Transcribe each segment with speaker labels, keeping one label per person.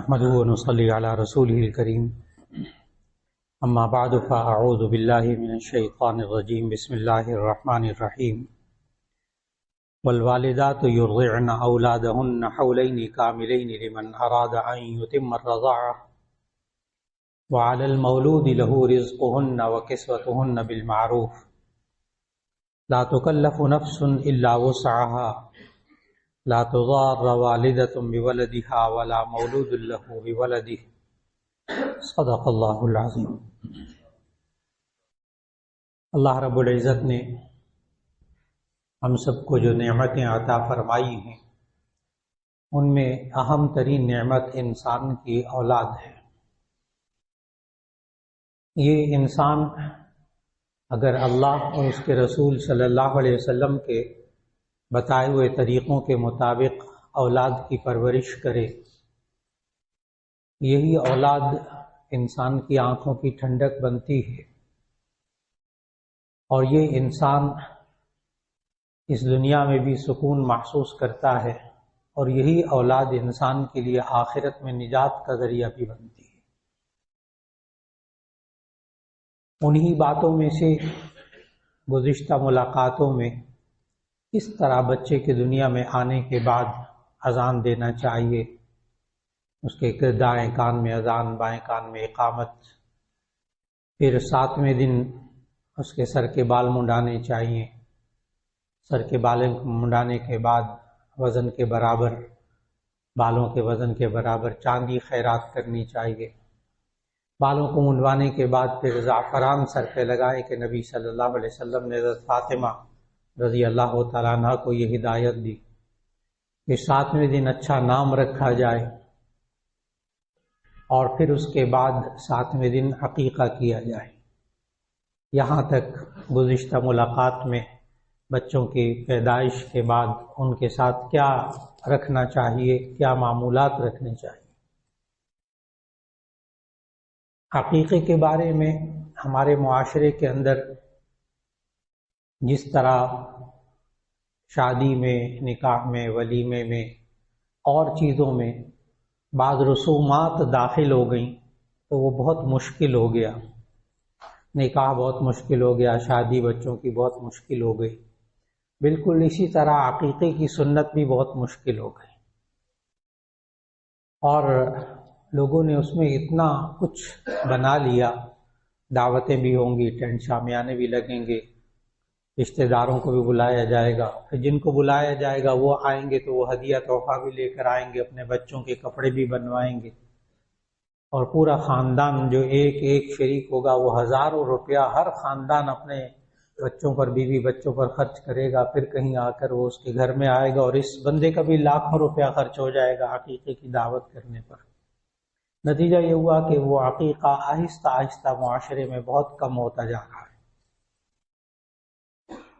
Speaker 1: نحمده ونصلي على رسوله الكريم اما بعد فاعوذ بالله من الشيطان الرجيم بسم الله الرحمن الرحيم والوالدات يرضعن اولادهن حولين كاملين لمن اراد ان يتم الرضاعه وعلى المولود له رزقهن وكسوتهن بالمعروف لا تكلف نفس الا وسعها لا تضار والدة بولدها ولا مولود له بولده صدق اللہ العظیم۔ اللہ رب العزت نے ہم سب کو جو نعمتیں عطا فرمائی ہیں ان میں اہم ترین نعمت انسان کی اولاد ہے۔ یہ انسان اگر اللہ اور اس کے رسول صلی اللہ علیہ وسلم کے بتائے ہوئے طریقوں کے مطابق اولاد کی پرورش کرے، یہی اولاد انسان کی آنکھوں کی ٹھنڈک بنتی ہے، اور یہ انسان اس دنیا میں بھی سکون محسوس کرتا ہے، اور یہی اولاد انسان کے لیے آخرت میں نجات کا ذریعہ بھی بنتی ہے۔ انہی باتوں میں سے گزشتہ ملاقاتوں میں کس طرح بچے کے دنیا میں آنے کے بعد اذان دینا چاہیے، اس کے دائیں کان میں اذان، بائیں کان میں اقامت، پھر 7ویں دن اس کے سر کے بال منڈانے چاہیے، سر کے بال منڈانے کے بعد وزن کے برابر، بالوں کے وزن کے برابر چاندی خیرات کرنی چاہیے، بالوں کو منڈوانے کے بعد پھر زعفران سر پہ لگائے کہ نبی صلی اللہ علیہ وسلم نے حضرت فاطمہ رضی اللہ تعالیٰ عنہ کو یہ ہدایت دی کہ 7ویں دن اچھا نام رکھا جائے، اور پھر اس کے بعد 7ویں دن عقیقہ کیا جائے۔ یہاں تک گزشتہ ملاقات میں بچوں کی پیدائش کے بعد ان کے ساتھ کیا رکھنا چاہیے، کیا معمولات رکھنے چاہیے۔ عقیقے کے بارے میں ہمارے معاشرے کے اندر جس طرح شادی میں، نکاح میں، ولیمے میں اور چیزوں میں بعض رسومات داخل ہو گئیں تو وہ بہت مشکل ہو گیا، نکاح بہت مشکل ہو گیا، شادی بچوں کی بہت مشکل ہو گئی، بالکل اسی طرح عقیقے کی سنت بھی بہت مشکل ہو گئی، اور لوگوں نے اس میں اتنا کچھ بنا لیا، دعوتیں بھی ہوں گی، ٹینٹ شامیانے بھی لگیں گے، رشتہ داروں کو بھی بلایا جائے گا، پھر جن کو بلایا جائے گا وہ آئیں گے تو وہ ہدیہ تحفہ بھی لے کر آئیں گے، اپنے بچوں کے کپڑے بھی بنوائیں گے، اور پورا خاندان جو ایک ایک شریک ہوگا وہ ہزاروں روپیہ ہر خاندان اپنے بچوں پر، بیوی بچوں پر خرچ کرے گا، پھر کہیں آ کر وہ اس کے گھر میں آئے گا اور اس بندے کا بھی لاکھوں روپیہ خرچ ہو جائے گا عقیقے کی دعوت کرنے پر۔ نتیجہ یہ ہوا کہ وہ عقیقہ آہستہ آہستہ معاشرے میں بہت کم ہوتا جا رہا ہے۔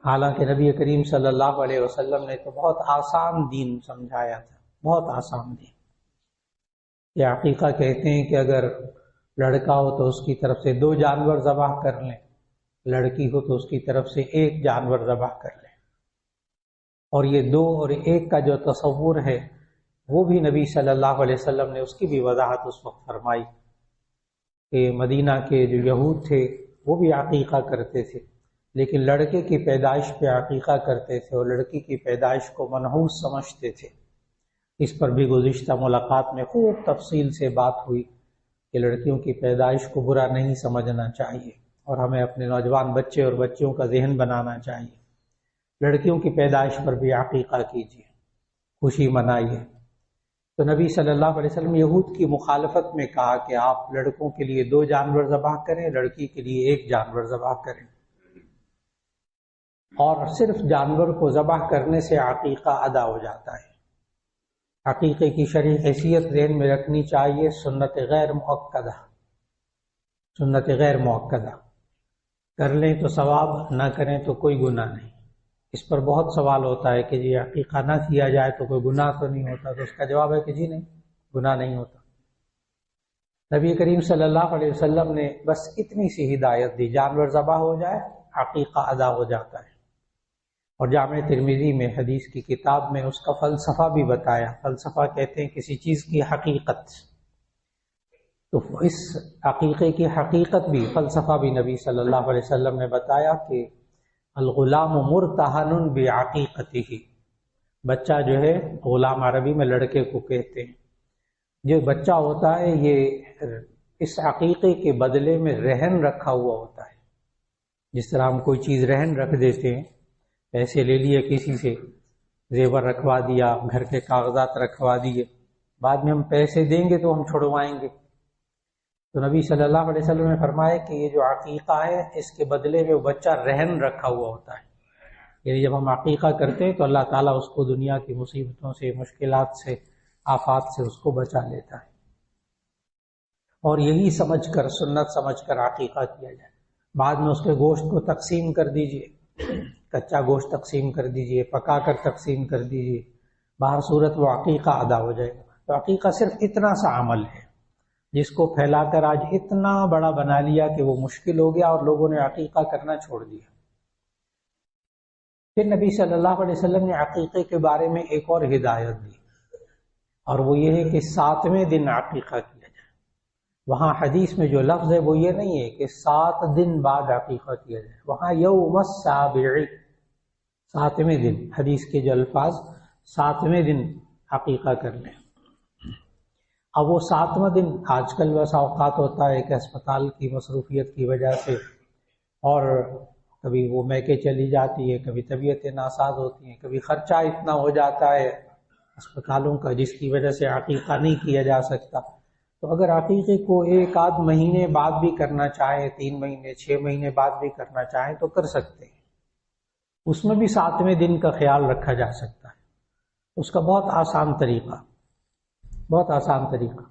Speaker 1: حالانکہ نبی کریم صلی اللہ علیہ وسلم نے تو بہت آسان دین سمجھایا تھا، بہت آسان دین۔ یہ عقیقہ کہتے ہیں کہ اگر لڑکا ہو تو اس کی طرف سے 2 جانور ذبح کر لیں، لڑکی ہو تو اس کی طرف سے 1 جانور ذبح کر لیں، اور یہ 2 اور 1 کا جو تصور ہے وہ بھی نبی صلی اللہ علیہ وسلم نے اس کی بھی وضاحت اس وقت فرمائی کہ مدینہ کے جو یہود تھے وہ بھی عقیقہ کرتے تھے، لیکن لڑکے کی پیدائش پہ عقیقہ کرتے تھے اور لڑکی کی پیدائش کو منحوس سمجھتے تھے۔ اس پر بھی گزشتہ ملاقات میں خوب تفصیل سے بات ہوئی کہ لڑکیوں کی پیدائش کو برا نہیں سمجھنا چاہیے، اور ہمیں اپنے نوجوان بچے اور بچیوں کا ذہن بنانا چاہیے۔ لڑکیوں کی پیدائش پر بھی عقیقہ کیجیے، خوشی منائیے۔ تو نبی صلی اللہ علیہ وسلم یہود کی مخالفت میں کہا کہ آپ لڑکوں کے لیے 2 جانور ذبح کریں، لڑکی کے لیے 1 جانور ذبح کریں، اور صرف جانور کو ذبح کرنے سے عقیقہ ادا ہو جاتا ہے۔ عقیقے کی شرعی حیثیت ذہن میں رکھنی چاہیے، سنت غیر مؤکدہ، سنت غیر مؤکدہ، کر لیں تو ثواب، نہ کریں تو کوئی گناہ نہیں۔ اس پر بہت سوال ہوتا ہے کہ جی عقیقہ نہ کیا جائے تو کوئی گناہ تو نہیں ہوتا، تو اس کا جواب ہے کہ جی نہیں، گناہ نہیں ہوتا۔ نبی کریم صلی اللہ علیہ وسلم نے بس اتنی سی ہدایت دی، جانور ذبح ہو جائے عقیقہ ادا ہو جاتا ہے۔ اور جامع ترمذی میں حدیث کی کتاب میں اس کا فلسفہ بھی بتایا۔ فلسفہ کہتے ہیں کسی چیز کی حقیقت، تو اس عقیقے کی حقیقت بھی، فلسفہ بھی نبی صلی اللہ علیہ وسلم نے بتایا کہ الغلام مرتہن بعقیقتہ، بچہ جو ہے، غلام عربی میں لڑکے کو کہتے ہیں، جو بچہ ہوتا ہے یہ اس عقیقے کے بدلے میں رہن رکھا ہوا ہوتا ہے۔ جس طرح ہم کوئی چیز رہن رکھ دیتے ہیں، پیسے لے لیے کسی سے، زیور رکھوا دیا، گھر کے کاغذات رکھوا دیے، بعد میں ہم پیسے دیں گے تو ہم چھڑوائیں گے۔ تو نبی صلی اللہ علیہ وسلم نے فرمایا کہ یہ جو عقیقہ ہے اس کے بدلے میں وہ بچہ رہن رکھا ہوا ہوتا ہے، یعنی جب ہم عقیقہ کرتے ہیں تو اللہ تعالیٰ اس کو دنیا کی مصیبتوں سے، مشکلات سے، آفات سے اس کو بچا لیتا ہے۔ اور یہی سمجھ کر، سنت سمجھ کر عقیقہ کیا جائے۔ بعد میں اس کے گوشت کو تقسیم کر دیجئے، کچا گوشت تقسیم کر دیجئے، پکا کر تقسیم کر دیجئے، باہر صورت وہ عقیقہ ادا ہو جائے گا۔ تو عقیقہ صرف اتنا سا عمل ہے جس کو پھیلا کر آج اتنا بڑا بنا لیا کہ وہ مشکل ہو گیا اور لوگوں نے عقیقہ کرنا چھوڑ دیا۔ پھر نبی صلی اللہ علیہ وسلم نے عقیقے کے بارے میں ایک اور ہدایت دی، اور وہ یہ ہے کہ 7ویں دن عقیقہ کیا جائے۔ وہاں حدیث میں جو لفظ ہے وہ یہ نہیں ہے کہ 7 دن بعد عقیقہ کیا جائے، وہاں یوم السابع، 7ویں دن، حدیث کے جو الفاظ، 7ویں دن عقیقہ کر لیں۔ اب وہ 7واں دن آج کل ویسا اوقات ہوتا ہے کہ اسپتال کی مصروفیت کی وجہ سے، اور کبھی وہ میکے چلی جاتی ہے، کبھی طبیعتیں ناساز ہوتی ہیں، کبھی خرچہ اتنا ہو جاتا ہے اسپتالوں کا جس کی وجہ سے عقیقہ نہیں کیا جا سکتا۔ تو اگر عقیقے کو 1 آدھ مہینے بعد بھی کرنا چاہے، 3 مہینے، 6 مہینے بعد بھی کرنا چاہیں تو کر سکتے ہیں، اس میں بھی 7ویں دن کا خیال رکھا جا سکتا ہے۔ اس کا بہت آسان طریقہ، بہت آسان طریقہ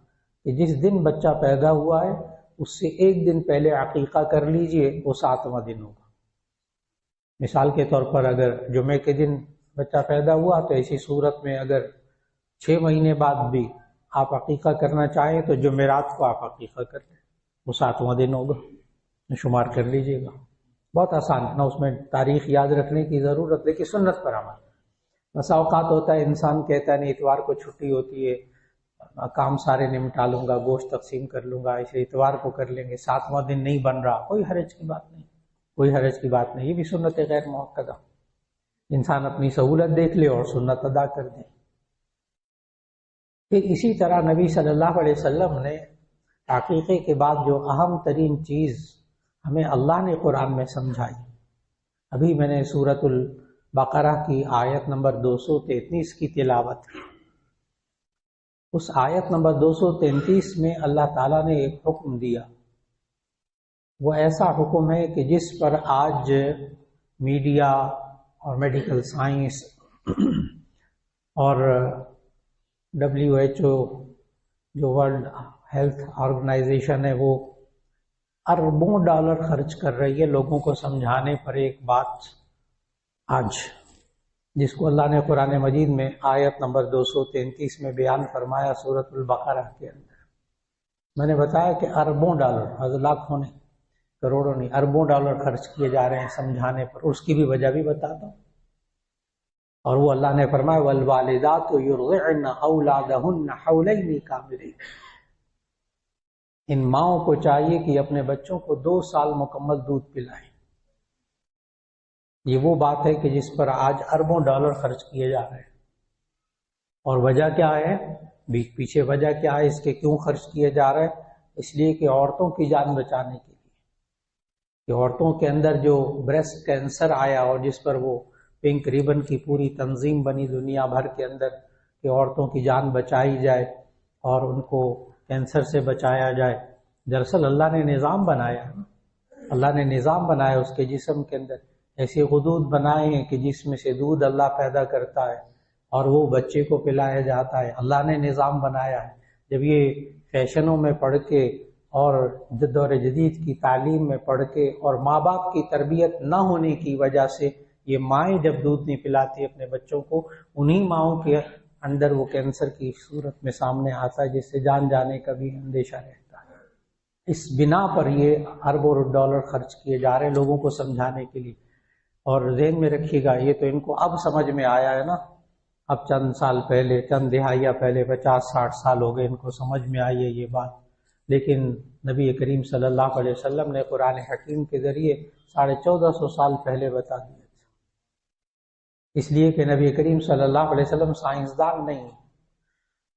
Speaker 1: کہ جس دن بچہ پیدا ہوا ہے اس سے 1 دن پہلے عقیقہ کر لیجئے، وہ 7واں دن ہوگا۔ مثال کے طور پر اگر جمعے کے دن بچہ پیدا ہوا تو ایسی صورت میں اگر 6 مہینے بعد بھی آپ عقیقہ کرنا چاہیں تو جمعرات کو آپ عقیقہ کر لیں، وہ 7واں دن ہوگا، شمار کر لیجئے گا۔ بہت آسان، نہ اس میں تاریخ یاد رکھنے کی ضرورت، لیکن سنت پر عمل۔ بسا اوقات ہوتا ہے انسان کہتا ہے نہیں اتوار کو چھٹی ہوتی ہے، کام سارے نمٹا لوں گا، گوشت تقسیم کر لوں گا، اسے اتوار کو کر لیں گے، 7واں دن نہیں بن رہا، کوئی حرج کی بات نہیں، کوئی حرج کی بات نہیں، یہ بھی سنت غیر مؤکدہ، انسان اپنی سہولت دیکھ لے اور سنت ادا کر دے۔ پھر اسی طرح نبی صلی اللہ علیہ وسلم نے عقیقے کے بعد جو اہم ترین چیز ہمیں اللہ نے قرآن میں سمجھائی، ابھی میں نے سورۃ البقرہ کی آیت نمبر 233 کی تلاوت کی۔ اس آیت نمبر 233 میں اللہ تعالیٰ نے ایک حکم دیا، وہ ایسا حکم ہے کہ جس پر آج میڈیا اور میڈیکل سائنس اور WHO جو ورلڈ ہیلتھ آرگنائزیشن ہے وہ اربوں ڈالر خرچ کر رہی ہے لوگوں کو سمجھانے پر ایک بات آج، جس کو اللہ نے قرآن مجید میں آیت نمبر 233 میں بیان فرمایا سورۃ البقرہ کے اندر۔ میں نے بتایا کہ اربوں ڈالر، لاکھوں نہیں، کروڑوں نہیں، اربوں ڈالر خرچ کیے جا رہے ہیں سمجھانے پر، اس کی بھی وجہ بھی بتاتا ہوں۔ اور وہ اللہ نے فرمایا والوالدات یرضعن اولادہن حولین کاملین، ان ماؤں کو چاہیے کہ اپنے بچوں کو 2 سال مکمل دودھ پلائیں۔ یہ وہ بات ہے کہ جس پر آج اربوں ڈالر خرچ کیے جا رہے ہیں، اور وجہ کیا ہے، پیچھے وجہ کیا ہے اس کے کیوں خرچ کیے جا رہے ہیں؟ اس لیے کہ عورتوں کی جان بچانے کے لیے، کہ عورتوں کے اندر جو بریسٹ کینسر آیا اور جس پر وہ پنک ریبن کی پوری تنظیم بنی دنیا بھر کے اندر کہ عورتوں کی جان بچائی جائے اور ان کو کینسر سے بچایا جائے۔ دراصل اللہ نے نظام بنایا، اللہ نے نظام بنایا اس کے جسم کے اندر، ایسے غدود بنائے ہیں کہ جس میں سے دودھ اللہ پیدا کرتا ہے اور وہ بچے کو پلایا جاتا ہے، اللہ نے نظام بنایا ہے۔ جب یہ فیشنوں میں پڑھ کے اور دور جدید کی تعلیم میں پڑھ کے اور ماں باپ کی تربیت نہ ہونے کی وجہ سے یہ مائیں جب دودھ نہیں پلاتی اپنے بچوں کو، انہی ماؤں کے اندر وہ کینسر کی صورت میں سامنے آتا ہے جس سے جان جانے کا بھی اندیشہ رہتا ہے۔ اس بنا پر یہ اربوں ڈالر خرچ کیے جا رہے ہیں لوگوں کو سمجھانے کے لیے۔ اور ذہن میں رکھیے گا، یہ تو ان کو اب سمجھ میں آیا ہے نا، اب چند سال پہلے، چند دہائیاں پہلے، 50-60 سال ہو گئے ان کو سمجھ میں آئی ہے یہ بات، لیکن نبی کریم صلی اللہ علیہ وسلم نے قرآن حکیم کے ذریعے 1450 سال پہلے بتا دیا تھا، اس لیے کہ نبی کریم صلی اللہ علیہ وسلم سائنسدان نہیں۔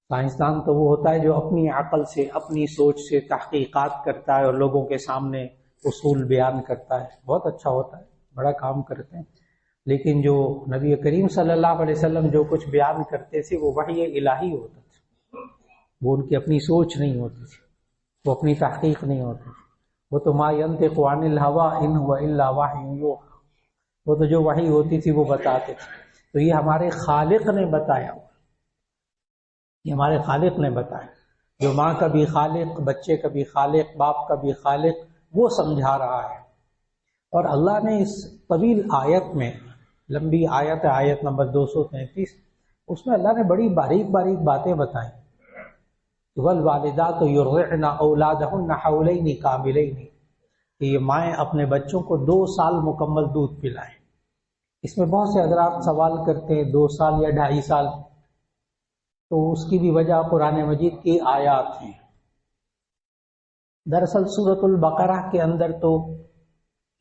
Speaker 1: سائنسدان تو وہ ہوتا ہے جو اپنی عقل سے، اپنی سوچ سے تحقیقات کرتا ہے اور لوگوں کے سامنے اصول بیان کرتا ہے، بہت اچھا ہوتا ہے، بڑا کام کرتے ہیں۔ لیکن جو نبی کریم صلی اللہ علیہ وسلم جو کچھ بیان کرتے تھے وہ وحی الہی ہوتا تھا، وہ ان کی اپنی سوچ نہیں ہوتی تھی، وہ اپنی تحقیق نہیں ہوتی تھی، وہ تو ما ینطق عن الہوی ان هو الا وحی یوحی، وہ تو جو وحی ہوتی تھی وہ بتاتے تھے۔ تو یہ ہمارے خالق نے بتایا، یہ ہمارے خالق نے بتایا، جو ماں کا بھی خالق، بچے کا بھی خالق، باپ کا بھی خالق، وہ سمجھا رہا ہے۔ اور اللہ نے اس طویل آیت میں، لمبی آیت ہے، آیت نمبر 233، اس میں اللہ نے بڑی باریک باریک باتیں بتائیں۔ والوالدات یرضعن اولادہن حولین کاملین، کہ یہ مائیں اپنے بچوں کو 2 سال مکمل دودھ پلائیں۔ اس میں بہت سے حضرات سوال کرتے ہیں 2 سال یا 2.5 سال، تو اس کی بھی وجہ قرآن مجید کی آیات ہیں۔ دراصل سورۃ البقرہ کے اندر تو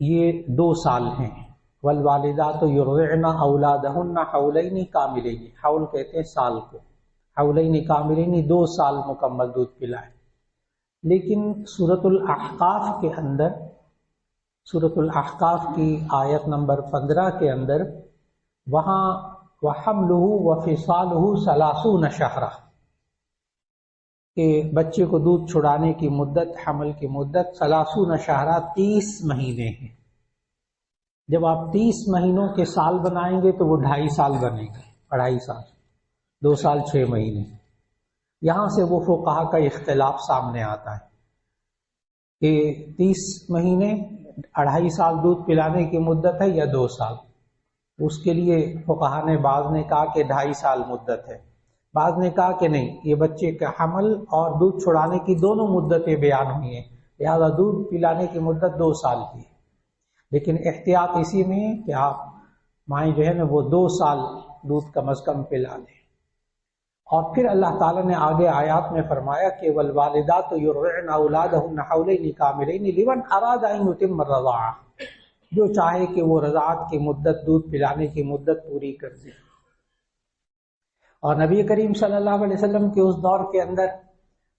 Speaker 1: یہ 2 سال ہیں، والوالدات یرضعن اولادہن حولین کاملین، حول کہتے ہیں سال کو، حولین کاملین 2 سال مکمل دودھ پلائے۔ لیکن سورۃ الاحقاف کے اندر، سورۃ الاحقاف کی آیت نمبر 15 کے اندر، وہاں وَحَمْلُهُ وَفِصَالُهُ 30 شہرا، کہ بچے کو دودھ چھڑانے کی مدت، حمل کی مدت 30 شہرا، 30 مہینے ہیں۔ جب آپ 30 مہینوں کے سال بنائیں گے تو وہ 2.5 سال بنے گے، 2.5 سال، 2 سال 6 مہینے۔ یہاں سے وہ فقہا کا اختلاف سامنے آتا ہے کہ 30 مہینے 2.5 سال دودھ پلانے کی مدت ہے یا 2 سال۔ اس کے لیے فقہا نے، بعض نے کہا کہ 2.5 سال مدت ہے، بعض نے کہا کہ نہیں، یہ بچے کا حمل اور دودھ چھڑانے کی دونوں مدتیں بیان ہوئی ہیں، لہذا دودھ پلانے کی مدت 2 سال کی ہے۔ لیکن احتیاط اسی میں ہے کہ آپ مائیں جو ہے نا وہ 2 سال دودھ کم از کم پلا لیں۔ اور پھر اللہ تعالیٰ نے آگے آیات میں فرمایا کہ والوالدات یرضعن اولادہن حولین کاملین لمن اراد ان یتم الرضاعہ، جو چاہے کہ وہ رضاعت کی مدت، دودھ پلانے کی مدت پوری کر دے۔ اور نبی کریم صلی اللہ علیہ وسلم کے اس دور کے اندر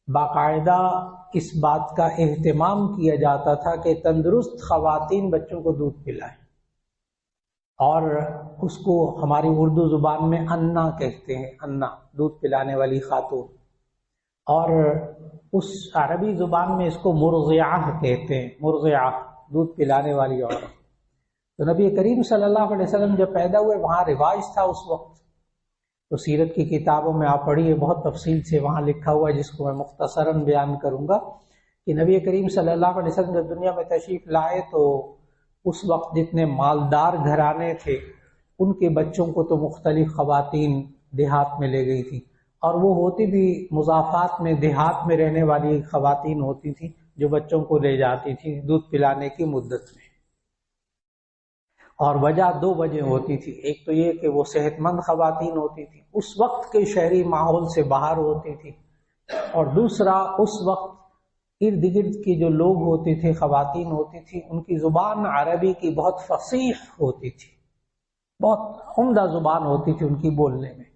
Speaker 1: باقاعدہ اس بات کا اہتمام کیا جاتا تھا کہ تندرست خواتین بچوں کو دودھ پلائیں، اور اس کو ہماری اردو زبان میں انا کہتے ہیں، انا، دودھ پلانے والی خاتون، اور اس عربی زبان میں اس کو مرضعہ کہتے ہیں، مرضعہ، دودھ پلانے والی عورت۔ تو نبی کریم صلی اللہ علیہ وسلم جب پیدا ہوئے وہاں رواج تھا اس وقت، تو سیرت کی کتابوں میں آپ پڑھیے، بہت تفصیل سے وہاں لکھا ہوا ہے، جس کو میں مختصراً بیان کروں گا، کہ نبی کریم صلی اللہ علیہ وسلم جب دنیا میں تشریف لائے تو اس وقت جتنے مالدار گھرانے تھے ان کے بچوں کو تو مختلف خواتین دیہات میں لے گئی تھی، اور وہ ہوتی بھی مضافات میں، دیہات میں رہنے والی خواتین ہوتی تھیں جو بچوں کو لے جاتی تھی دودھ پلانے کی مدت میں۔ اور وجہ 2 وجہ ہوتی تھی، ایک تو یہ کہ وہ صحت مند خواتین ہوتی تھی، اس وقت کے شہری ماحول سے باہر ہوتی تھی، اور دوسرا اس وقت ارد گرد کی جو لوگ ہوتے تھے، خواتین ہوتی تھی، ان کی زبان عربی کی بہت فصیح ہوتی تھی، بہت عمدہ زبان ہوتی تھی ان کی بولنے میں،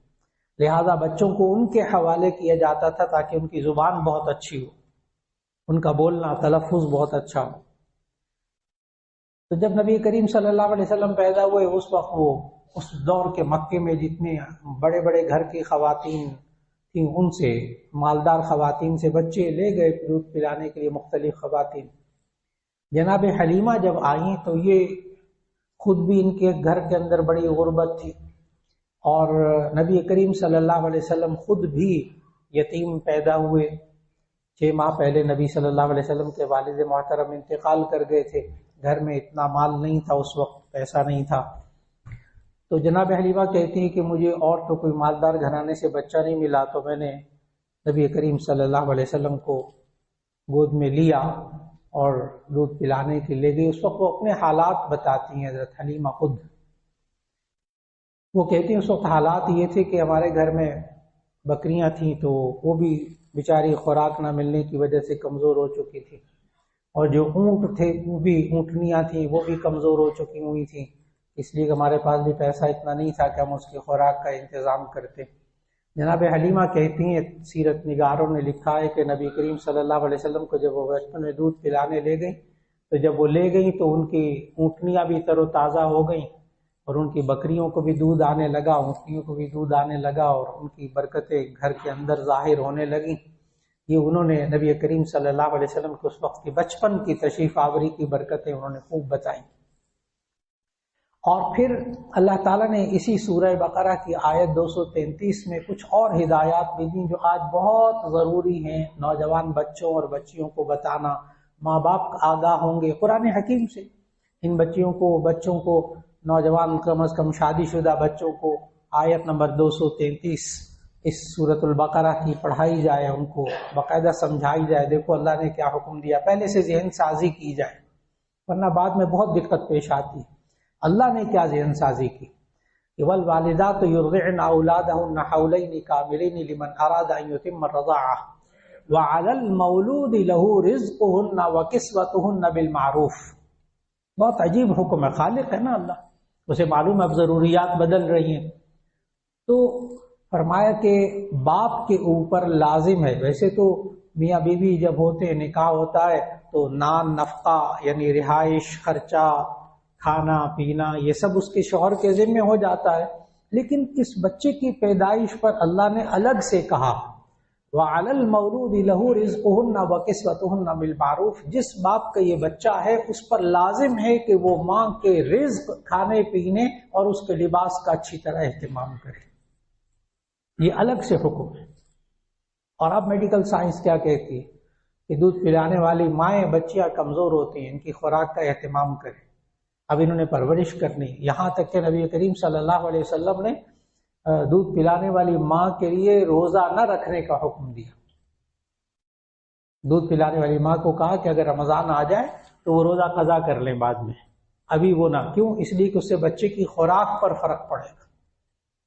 Speaker 1: لہذا بچوں کو ان کے حوالے کیا جاتا تھا تاکہ ان کی زبان بہت اچھی ہو، ان کا بولنا، تلفظ بہت اچھا ہو۔ تو جب نبی کریم صلی اللہ علیہ وسلم پیدا ہوئے اس وقت وہ اس دور کے مکے میں جتنے بڑے بڑے گھر کی خواتین تھیں ان سے، مالدار خواتین سے بچے لے گئے دودھ پلانے کے لیے، مختلف خواتین۔ جناب حلیمہ جب آئیں تو یہ خود بھی ان کے گھر کے اندر بڑی غربت تھی، اور نبی کریم صلی اللہ علیہ وسلم خود بھی یتیم پیدا ہوئے۔ 6 ماہ پہلے نبی صلی اللہ علیہ وسلم کے والد محترم انتقال کر گئے تھے، گھر میں اتنا مال نہیں تھا، اس وقت پیسہ نہیں تھا، تو جناب حلیمہ کہتی ہیں کہ مجھے اور تو کوئی مالدار گھرانے سے بچہ نہیں ملا، تو میں نے نبی کریم صلی اللہ علیہ وسلم کو گود میں لیا اور دودھ پلانے کے لے گئی۔ اس وقت وہ اپنے حالات بتاتی ہیں حضرت حلیمہ خود، وہ کہتی ہیں اس وقت حالات یہ تھے کہ ہمارے گھر میں بکریاں تھیں تو وہ بھی بیچاری خوراک نہ ملنے کی وجہ سے کمزور ہو چکی تھی، اور جو اونٹ تھے وہ بھی، اونٹنیاں تھیں وہ بھی کمزور ہو چکی ہوئی تھیں، اس لیے کہ ہمارے پاس بھی پیسہ اتنا نہیں تھا کہ ہم اس کی خوراک کا انتظام کرتے۔ جناب حلیمہ کہتی ہیں، سیرت نگاروں نے لکھا ہے کہ نبی کریم صلی اللہ علیہ وسلم کو جب وہ بچپن میں دودھ پلانے لے گئیں تو جب وہ لے گئیں تو ان کی اونٹنیاں بھی تر و تازہ ہو گئیں، اور ان کی بکریوں کو بھی دودھ آنے لگا، اونٹنیوں کو بھی دودھ آنے لگا، اور ان کی برکتیں گھر کے اندر ظاہر ہونے لگیں۔ یہ انہوں نے نبی کریم صلی اللہ علیہ وسلم کو اس وقت کی بچپن کی تشریف آوری کی برکتیں انہوں نے خوب بتائیں۔ اور پھر اللہ تعالیٰ نے اسی سورہ بقرہ کی آیت 233 میں کچھ اور ہدایات بھی دیں جو آج بہت ضروری ہیں نوجوان بچوں اور بچیوں کو بتانا۔ ماں باپ آگاہ ہوں گے قرآن حکیم سے، ان بچوں کو نوجوان کم از کم شادی شدہ بچوں کو آیت نمبر 233 اس سورۃ البقرہ کی پڑھائی جائے، ان کو باقاعدہ سمجھائی جائے، دیکھو اللہ نے کیا حکم دیا، پہلے سے ذہن سازی کی جائے، ورنہ بعد میں بہت دقت پیش آتی ہے۔ اللہ نے کیا ذہن سازی کی کہ والوالدات یرضعن اولادهن حولین کاملین لمن اراد ان یتم الرضاعہ وعلی المولود له رزقهن وکسوتهن بالمعروف۔ بہت عجیب حکم ہے، خالق ہے نا اللہ، اسے معلوم اب ضروریات بدل رہی ہیں، تو فرمایا کہ باپ کے اوپر لازم ہے، ویسے تو میاں بیوی جب ہوتے ہیں نکاح ہوتا ہے تو نان نفقہ یعنی رہائش، خرچہ، کھانا پینا یہ سب اس کے شوہر کے ذمہ ہو جاتا ہے، لیکن اس بچے کی پیدائش پر اللہ نے الگ سے کہا وَعَلَى الْمَوْلُودِ لَهُ رِزْقُهُنَّ وَكِسْوَتُهُنَّ بِالْمَعْرُوفِ۔ جس باپ کا یہ بچہ ہے اس پر لازم ہے کہ وہ ماں کے رزق، کھانے پینے اور اس کے لباس کا اچھی طرح اہتمام کرے، یہ الگ سے حکم ہے۔ اور اب میڈیکل سائنس کیا کہتی ہے کہ دودھ پلانے والی مائیں بچیاں کمزور ہوتی ہیں، ان کی خوراک کا اہتمام کریں، اب انہوں نے پرورش کرنی، یہاں تک کہ نبی کریم صلی اللہ علیہ وسلم نے دودھ پلانے والی ماں کے لیے روزہ نہ رکھنے کا حکم دیا۔ دودھ پلانے والی ماں کو کہا کہ اگر رمضان آ جائے تو وہ روزہ قضا کر لیں بعد میں، ابھی وہ نہ، کیوں؟ اس لیے کہ اس سے بچے کی خوراک پر فرق پڑے گا۔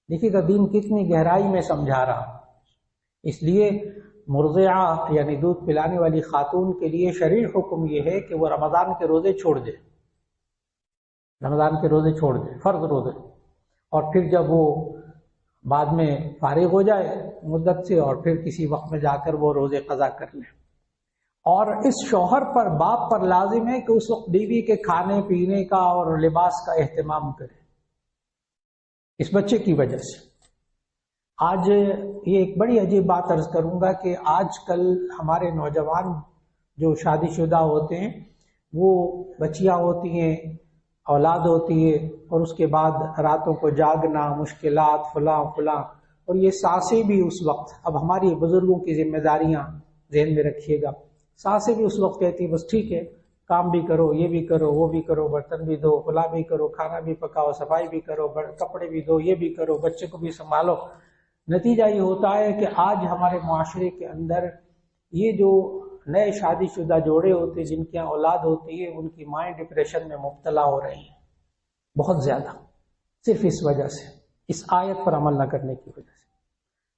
Speaker 1: دیکھیے کہ دین کتنی گہرائی میں سمجھا رہا، اس لیے مرضعہ یعنی دودھ پلانے والی خاتون کے لیے شرعی حکم یہ ہے کہ وہ رمضان کے روزے چھوڑ دے، رمضان کے روزے چھوڑ دے، فرض روزے، اور پھر جب وہ بعد میں فارغ ہو جائے مدت سے اور پھر کسی وقت میں جا کر وہ روزے قضا کر لے۔ اور اس شوہر پر، باپ پر لازم ہے کہ اس وقت بیوی کے کھانے پینے کا اور لباس کا اہتمام کرے اس بچے کی وجہ سے۔ آج یہ ایک بڑی عجیب بات عرض کروں گا کہ آج کل ہمارے نوجوان جو شادی شدہ ہوتے ہیں، وہ بچیاں ہوتی ہیں، اولاد ہوتی ہے، اور اس کے بعد راتوں کو جاگنا، مشکلات، فلاں اور یہ سانسیں بھی اس وقت، اب ہماری بزرگوں کی ذمہ داریاں ذہن میں رکھیے گا، سانسیں بھی اس وقت کہتی بس ٹھیک ہے، کام بھی کرو، یہ بھی کرو، وہ بھی کرو، برتن بھی دھو، فلاں بھی کرو، کھانا بھی پکاؤ، صفائی بھی کرو، کپڑے بھی دھو، یہ بھی کرو، بچے کو بھی سنبھالو۔ نتیجہ یہ ہوتا ہے کہ آج ہمارے معاشرے کے اندر یہ جو نئے شادی شدہ جوڑے ہوتے ہیں جن کی اولاد ہوتی ہے، ان کی مائیں ڈپریشن میں مبتلا ہو رہی ہیں بہت زیادہ، صرف اس وجہ سے، اس آیت پر عمل نہ کرنے کی وجہ سے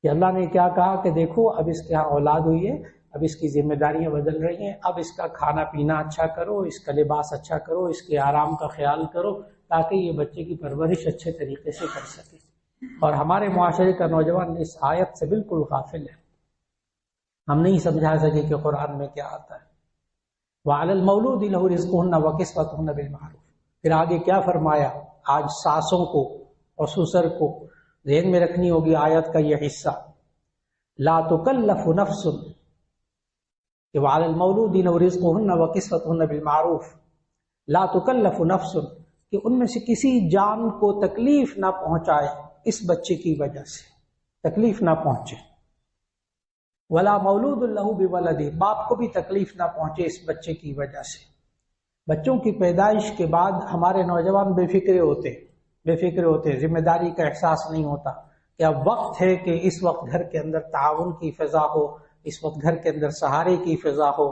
Speaker 1: کہ اللہ نے کیا کہا کہ دیکھو اب اس کے ہاں اولاد ہوئی ہے، اب اس کی ذمہ داریاں بدل رہی ہیں، اب اس کا کھانا پینا اچھا کرو، اس کا لباس اچھا کرو، اس کے آرام کا خیال کرو تاکہ یہ بچے کی پرورش اچھے طریقے سے کر سکے۔ اور ہمارے معاشرے کا نوجوان اس آیت سے بالکل غافل ہے، ہم نہیں سمجھا سکے کہ قرآن میں کیا آتا ہے۔ وَعَلَى الْمَوْلُودِ لَهُ رِزْقُهُنَّ وَكِسْوَتُهُنَّ بِالْمَعْرُوفِ۔ پھر آگے کیا فرمایا؟ آج ساسوں کو اور سسر کو ذہن میں رکھنی ہوگی آیت کا یہ حصہ، لا تکلف نفس، کہ وعلی المولود لہ رزقہن وکسوتہن بالمعروف، لا تکلف نفس، کہ ان میں سے کسی جان کو تکلیف نہ پہنچائے اس بچے کی وجہ سے، تکلیف نہ پہنچے، ولا مولود لہ بولد، باپ کو بھی تکلیف نہ پہنچے اس بچے کی وجہ سے۔ بچوں کی پیدائش کے بعد ہمارے نوجوان بے فکرے ہوتے، ذمہ داری کا احساس نہیں ہوتا کہ اب وقت ہے کہ اس وقت گھر کے اندر تعاون کی فضا ہو، اس وقت گھر کے اندر سہارے کی فضا ہو،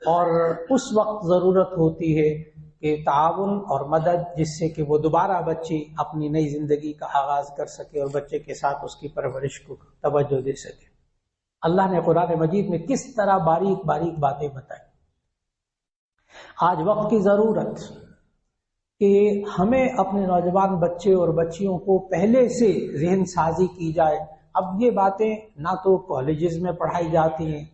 Speaker 1: اور اس وقت ضرورت ہوتی ہے کہ تعاون اور مدد، جس سے کہ وہ دوبارہ بچی اپنی نئی زندگی کا آغاز کر سکے اور بچے کے ساتھ اس کی پرورش کو توجہ دے سکے۔ اللہ نے قرآن مجید میں کس طرح باریک باریک باتیں بتائی۔ آج وقت کی ضرورت کہ ہمیں اپنے نوجوان بچے اور بچیوں کو پہلے سے ذہن سازی کی جائے۔ اب یہ باتیں نہ تو کالجز میں پڑھائی جاتی ہیں،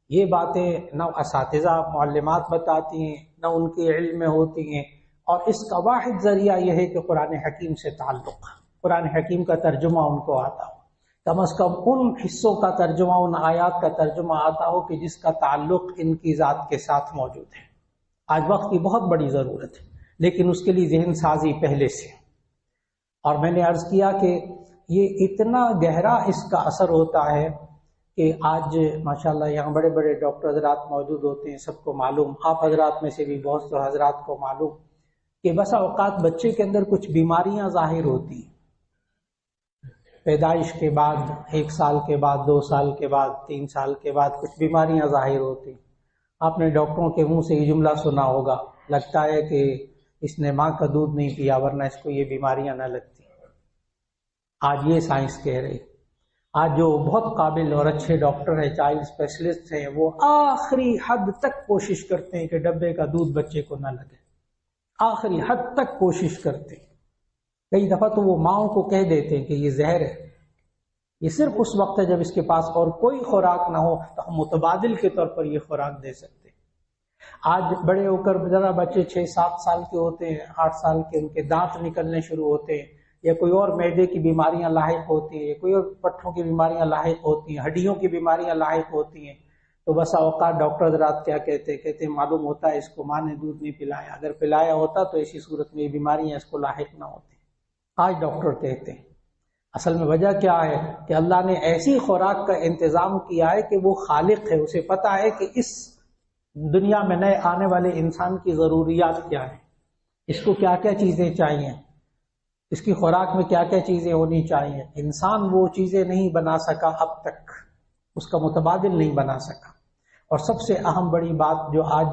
Speaker 1: یہ باتیں نہ اساتذہ معلمات بتاتی ہیں، نہ ان کے علم میں ہوتی ہیں، اور اس کا واحد ذریعہ یہ ہے کہ قرآن حکیم سے تعلق، قرآن حکیم کا ترجمہ ان کو آتا ہو، کم از کم ان حصوں کا ترجمہ، ان آیات کا ترجمہ آتا ہو کہ جس کا تعلق ان کی ذات کے ساتھ موجود ہے۔ آج وقت کی بہت بڑی ضرورت ہے، لیکن اس کے لیے ذہن سازی پہلے سے۔ اور میں نے عرض کیا کہ یہ اتنا گہرا اس کا اثر ہوتا ہے کہ آج ماشاءاللہ یہاں بڑے بڑے ڈاکٹر حضرات موجود ہوتے ہیں، سب کو معلوم، آپ حضرات میں سے بھی بہت سے حضرات کو معلوم کہ بسا اوقات بچے کے اندر کچھ بیماریاں ظاہر ہوتی ہیں پیدائش کے بعد، 1 سال کے بعد، 2 سال کے بعد، 3 سال کے بعد کچھ بیماریاں ظاہر ہوتی۔ آپ نے ڈاکٹروں کے منہ سے یہ جملہ سنا ہوگا، لگتا ہے کہ اس نے ماں کا دودھ نہیں پیا ورنہ اس کو یہ بیماریاں نہ لگتی۔ آج یہ سائنس کہہ رہی، آج جو بہت قابل اور اچھے ڈاکٹر ہیں، چائلڈ اسپیشلسٹ ہیں، وہ آخری حد تک کوشش کرتے ہیں کہ ڈبے کا دودھ بچے کو نہ لگے، آخری حد تک کوشش کرتے ہیں۔ کئی دفعہ تو وہ ماؤں کو کہہ دیتے ہیں کہ یہ زہر ہے، یہ صرف اس وقت ہے جب اس کے پاس اور کوئی خوراک نہ ہو تو ہم متبادل کے طور پر یہ خوراک دے سکتے ہیں۔ آج بڑے ہو کر ذرا بچے 6-7 سال کے ہوتے ہیں، 8 سال کے، ان کے دانت نکلنے شروع ہوتے ہیں، یا کوئی اور معدے کی بیماریاں لاحق ہوتی ہیں، یا کوئی اور پٹھوں کی بیماریاں لاحق ہوتی ہیں، ہڈیوں کی بیماریاں لاحق ہوتی ہیں، تو بس اوقات ڈاکٹر حضرات کیا کہتے ہیں معلوم ہوتا ہے اس کو ماں نے دودھ نہیں پلایا، اگر پلایا ہوتا تو ایسی صورت میں یہ بیماریاں اس کو لاحق نہ ہوتی۔ آج ڈاکٹر کہتے ہیں، اصل میں وجہ کیا ہے کہ اللہ نے ایسی خوراک کا انتظام کیا ہے کہ وہ خالق ہے، اسے پتا ہے کہ اس دنیا میں نئے آنے والے انسان کی ضروریات کیا ہیں، اس کو کیا کیا چیزیں چاہیے، اس کی خوراک میں کیا کیا چیزیں ہونی چاہیے۔ انسان وہ چیزیں نہیں بنا سکا اب تک، اس کا متبادل نہیں بنا سکا۔ اور سب سے اہم بڑی بات جو آج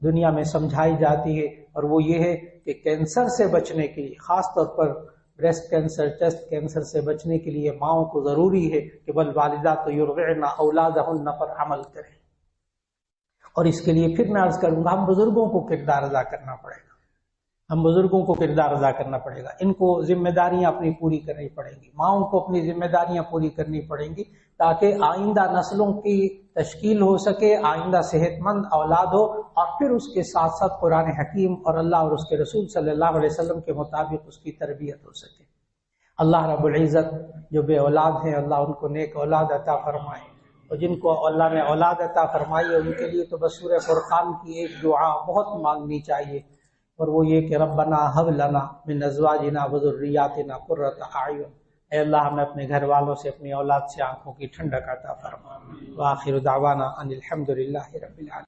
Speaker 1: دنیا میں سمجھائی جاتی ہے، اور وہ یہ ہے کہ کینسر سے بچنے کے لیے، خاص طور پر بریسٹ کینسر، چیسٹ کینسر سے بچنے کے لیے ماؤں کو ضروری ہے کہ والوالدات یرضعن اولادہن پر عمل کریں۔ اور اس کے لیے پھر میں عرض کروں گا، ہم بزرگوں کو کردار ادا کرنا پڑے گا، ہم بزرگوں کو کردار ادا کرنا پڑے گا، ان کو ذمہ داریاں اپنی پوری کرنی پڑیں گی، ماؤں کو اپنی ذمہ داریاں پوری کرنی پڑیں گی، تاکہ آئندہ نسلوں کی تشکیل ہو سکے، آئندہ صحت مند اولاد ہو، اور پھر اس کے ساتھ ساتھ قرآن حکیم اور اللہ اور اس کے رسول صلی اللہ علیہ وسلم کے مطابق اس کی تربیت ہو سکے۔ اللہ رب العزت جو بے اولاد ہیں، اللہ ان کو نیک اولاد عطا فرمائے، اور جن کو اللہ نے اولاد عطا فرمائی ہے ان کے لیے تو بس سورہ فرقان کی ایک دعا بہت مانگنی چاہیے، اور وہ یہ کہ ربنا ہب لنا من ازواجنا وذریاتنا قرۃ اعین، اے اللہ ہمیں اپنے گھر والوں سے، اپنی اولاد سے آنکھوں کی ٹھنڈک عطا فرما۔ وآخر دعوانا ان الحمد للہ رب العالمین۔